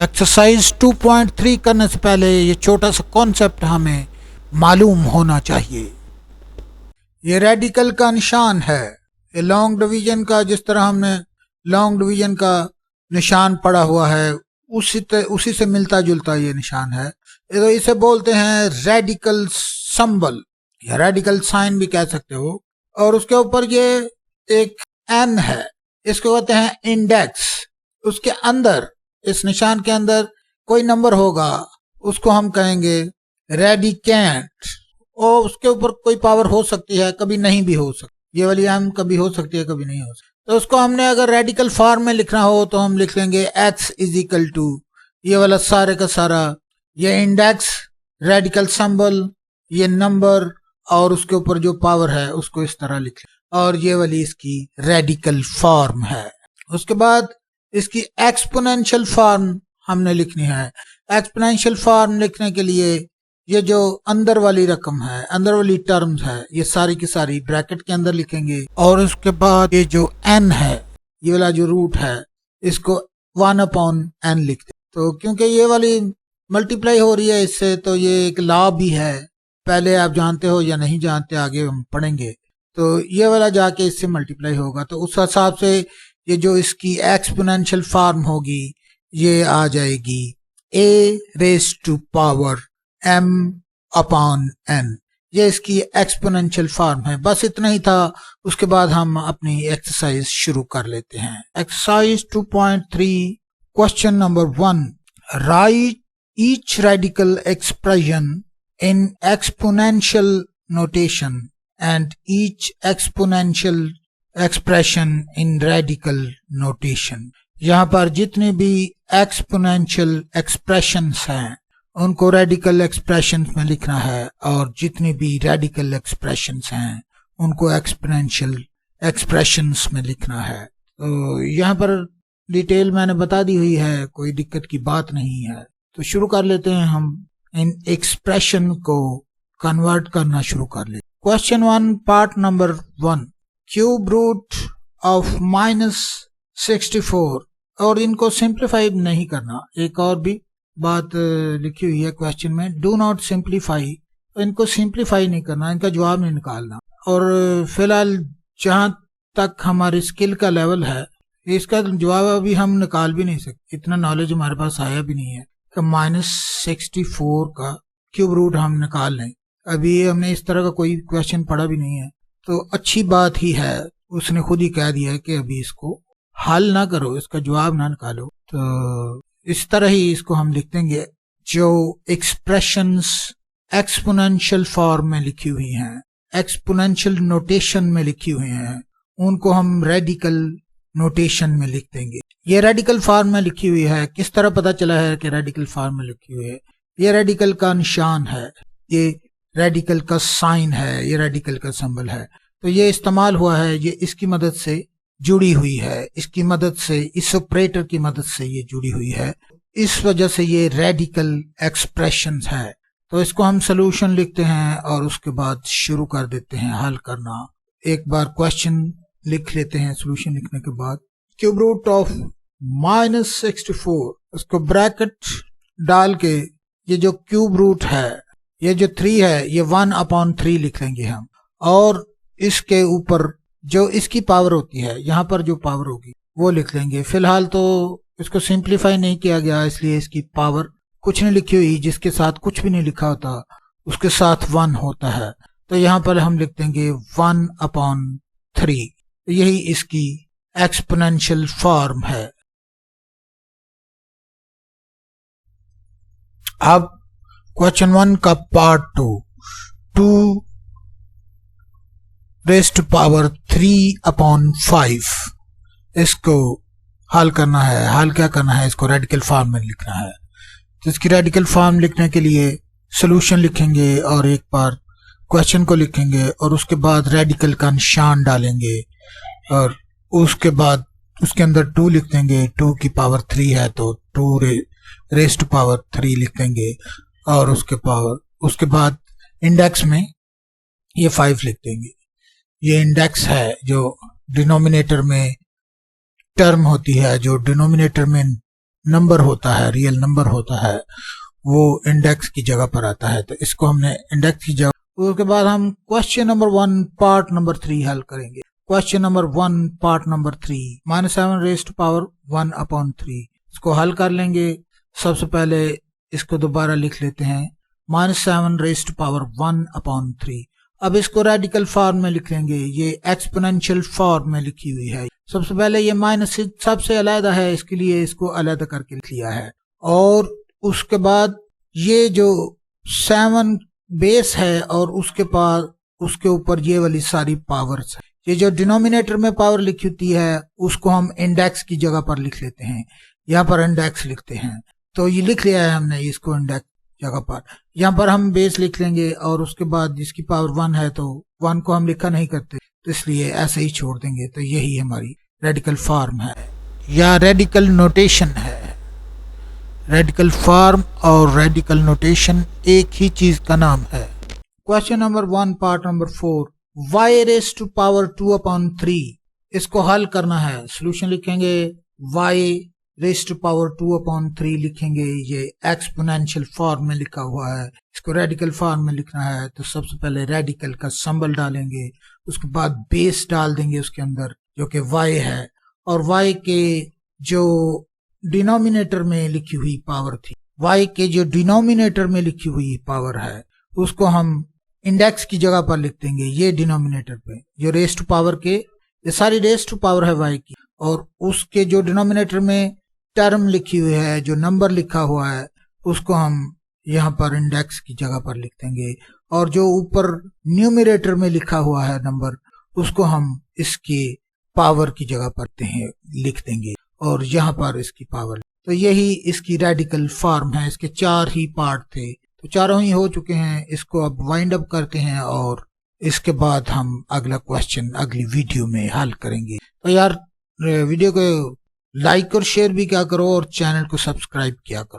Exercise 2.3 करने से पहले ये छोटा सा कॉन्सेप्ट हमें मालूम होना चाहिए। ये रेडिकल का निशान है। ये लॉन्ग डिवीजन का, जिस तरह हमने लॉन्ग डिवीजन का निशान पड़ा हुआ है उसी से मिलता जुलता ये निशान है। तो इसे बोलते हैं रेडिकल सिंबल या रेडिकल साइन भी कह सकते हो। और उसके ऊपर ये एक एन है, इसको कहते हैं इंडेक्स। उसके अंदर, इस निशान के अंदर कोई नंबर होगा, उसको हम कहेंगे रेडिकेंट। और उसके ऊपर कोई पावर हो सकती है, कभी नहीं भी हो सकती। ये वाली एम कभी हो सकती है, कभी नहीं हो सकती। तो उसको हमने अगर रेडिकल फॉर्म में लिखना हो तो हम लिख लेंगे x इज इक्वल टू ये वाला सारे का सारा, ये इंडेक्स, रेडिकल सिंबल, ये नंबर और उसके ऊपर जो पावर है उसको इस तरह लिख लें। और ये वाली इसकी रेडिकल फॉर्म है। उसके बाद इसकी एक्सपोनेंशियल फॉर्म हमने लिखनी है। एक्सपोनेंशियल फॉर्म लिखने के लिए ये जो अंदर वाली रकम है, अंदर वाली टर्म्स है, ये सारी की सारी ब्रैकेट के अंदर लिखेंगे। और उसके बाद ये जो n है, ये वाला जो रूट है, इसको 1/n लिख दे। तो क्योंकि ये वाली मल्टीप्लाई हो रही है इससे, तो ये एक लॉ भी है। पहले आप जानते हो या नहीं जानते, आगे हम पढ़ेंगे। तो ये वाला जाके इससे मल्टीप्लाई होगा, तो उस हिसाब से ये जो इसकी एक्सपोनेंशियल फॉर्म होगी ये आ जाएगी a⁻m/n। ये इसकी एक्सपोनेंशियल फॉर्म है। बस इतना ही था। उसके बाद हम अपनी एक्सरसाइज शुरू कर लेते हैं। Exercise 2.3 question number 1, right each radical expression in exponential notation and each exponential expression in radical notation. यहाँ पर जितने भी एक्सपोनेंशियल एक्सप्रेशंस हैं उनको रेडिकल एक्सप्रेशंस में लिखना है, और जितने भी रेडिकल एक्सप्रेशंस हैं उनको एक्सपोनेंशियल एक्सप्रेशंस में लिखना है। तो यहाँ पर डिटेल मैंने बता दी हुई है, कोई दिक्कत की बात नहीं है। तो शुरू कर लेते हैं। हम इन एक्सप्रेशन को कन्वर्ट करना शुरू कर लेते। Question 1 part number 1, cube root of -64। और इनको सिंप्लीफाई नहीं करना। एक और भी बात लिखी हुई है क्वेश्चन में, डू नॉट सिंप्लीफाई। इनको सिंप्लीफाई नहीं करना, इनका जवाब नहीं निकालना। और फिलहाल जहां तक हमारी स्किल का लेवल है, इसका जवाब अभी हम निकाल भी नहीं सकते, इतना नॉलेज हमारे पास आया भी नहीं है कि -64 का क्यूब रूट हम निकाल लें। अभी हमने इस तरह का कोई क्वेश्चन पढ़ा भी नहीं है। तो अच्छी बात ही है, उसने खुद ही कह दिया है कि अभी इसको हल ना करो, इसका जवाब ना निकालो। तो इस तरह ही इसको हम लिख देंगे। जो एक्सप्रेशंस एक्सपोनेंशियल फॉर्म में लिखी हुई हैं, एक्सपोनेंशियल नोटेशन में लिखी हुई हैं, उनको हम रेडिकल नोटेशन में लिख देंगे। ये रेडिकल फॉर्म में लिखी हुई है। किस तरह पता चला है कि रेडिकल फॉर्म में लिखी हुई है? ये रेडिकल का निशान है, ये रेडिकल का साइन है, ये रेडिकल का सिंबल है। तो ये इस्तेमाल हुआ है, ये इसकी मदद से जुड़ी हुई है, इसकी मदद से, इस ऑपरेटर की मदद से ये जुड़ी हुई है। इस वजह से ये रेडिकल एक्सप्रेशंस है। तो इसको हम सोल्यूशन लिखते हैं और उसके बाद शुरू कर देते हैं हल करना। एक बार क्वेश्चन लिख लेते हैं सोल्यूशन लिखने के बाद। क्यूब रूट ऑफ -64, उसको ब्रैकेट डाल के ये जो क्यूब रूट है, ये जो 3 है, ये 1/3 लिख लेंगे हम। और इसके ऊपर जो इसकी पावर होती है, यहाँ पर जो पावर होगी वो लिख लेंगे। फिलहाल तो इसको सिंप्लीफाई नहीं किया गया, इसलिए इसकी पावर कुछ नहीं लिखी हुई। जिसके साथ कुछ भी नहीं लिखा होता उसके साथ 1 होता है। तो यहाँ पर हम लिख देंगे 1/3। यही इसकी एक्सपोनेंशियल फॉर्म है। अब क्वेश्चन 1 का पार्ट 2 रेज़ टू पावर 3/5, इसको हल करना है। हल क्या करना है? इसको रेडिकल फॉर्म में लिखना है। तो इसकी रेडिकल फॉर्म लिखने के लिए सॉल्यूशन लिखेंगे और एक बार क्वेश्चन को लिखेंगे और उसके बाद रेडिकल का निशान डालेंगे और उसके बाद उसके अंदर 2 लिख देंगे। 2 की पावर 3 है तो 2 रेज़ टू पावर 3 लिख देंगे। और उसके बाद इंडेक्स में ये 5 लिख देंगे। ये इंडेक्स है जो डिनोमिनेटर में टर्म होती है, जो डिनोमिनेटर में नंबर होता है, रियल नंबर होता है, वो इंडेक्स की जगह पर आता है, तो इसको हमने इंडेक्स की जगह। उसके बाद हम क्वेश्चन नंबर 1 पार्ट नंबर 3 हल करेंगे। Question number 1 part number 3 -7 raise to power 1/3। इसको हल कर लेंगे। सबसे पहले इसको दोबारा लिख लेते हैं, -7 रेज़ टू पावर 1/3। अब इसको रेडिकल फॉर्म में लिख लेंगे, ये एक्सपोनेंशियल फॉर्म में लिखी हुई है। सबसे पहले ये माइनस सबसे अलग है, इसके लिए इसको अलग करके लिख लिया है। और उसके बाद ये जो 7 बेस है और उसके पास उसके ऊपर ये वाली सारी पावर्स है। ये जो डिनोमिनेटर में पावर लिखी होती है उसको हम इंडेक्स की जगह पर लिख लेते हैं, यहाँ पर इंडेक्स लिखते हैं। तो ये लिख लिया है हमने इसको इंडेक्स जगह पर। यहाँ पर हम बेस लिख लेंगे और उसके बाद जिसकी पावर 1 है तो 1 को हम लिखा नहीं करते, तो इसलिए ऐसे ही छोड़ देंगे। तो यही हमारी रेडिकल फॉर्म है या रेडिकल नोटेशन है। रेडिकल फॉर्म और रेडिकल नोटेशन एक ही चीज का नाम है। Question number 1 part number 4 y raise to power 2/3। इसको हल करना है। सोल्यूशन लिखेंगे y रेज़ टू पावर 2/3 लिखेंगे। ये एक्सपोनेंशियल फॉर्म में लिखा हुआ है, इसको रेडिकल फॉर्म में लिखना है। तो सबसे पहले रेडिकल का सिंबल डालेंगे, उसके बाद बेस डाल देंगे उसके अंदर जो कि y है, और y के जो डिनोमिनेटर में लिखी हुई पावर थी, y के जो डिनोमिनेटर में लिखी हुई पावर है उसको हम इंडेक्स की जगह पर लिख देंगे। ये डिनोमिनेटर पे जो रेज़ टू पावर के, ये सारी रेज़ टू पावर है y की, और उसके जो डिनोमिनेटर में टर्म लिखी हुई है, जो नंबर लिखा हुआ है, उसको हम यहाँ पर इंडेक्स की जगह पर लिख देंगे। और जो ऊपर न्यूमरेटर में लिखा हुआ है नंबर, उसको हम इसके पावर की जगह पर लिख देंगे और यहाँ पर इसकी पावर। तो यही इसकी रेडिकल फॉर्म है। इसके 4 ही पार्ट थे, तो चारों ही हो चुके हैं। इसको अब वाइंड अप करते हैं और इसके बाद हम अगला क्वेश्चन अगली वीडियो में हल करेंगे। तो यार वीडियो को लाइक और शेयर भी क्या करो और चैनल को सब्सक्राइब किया करो।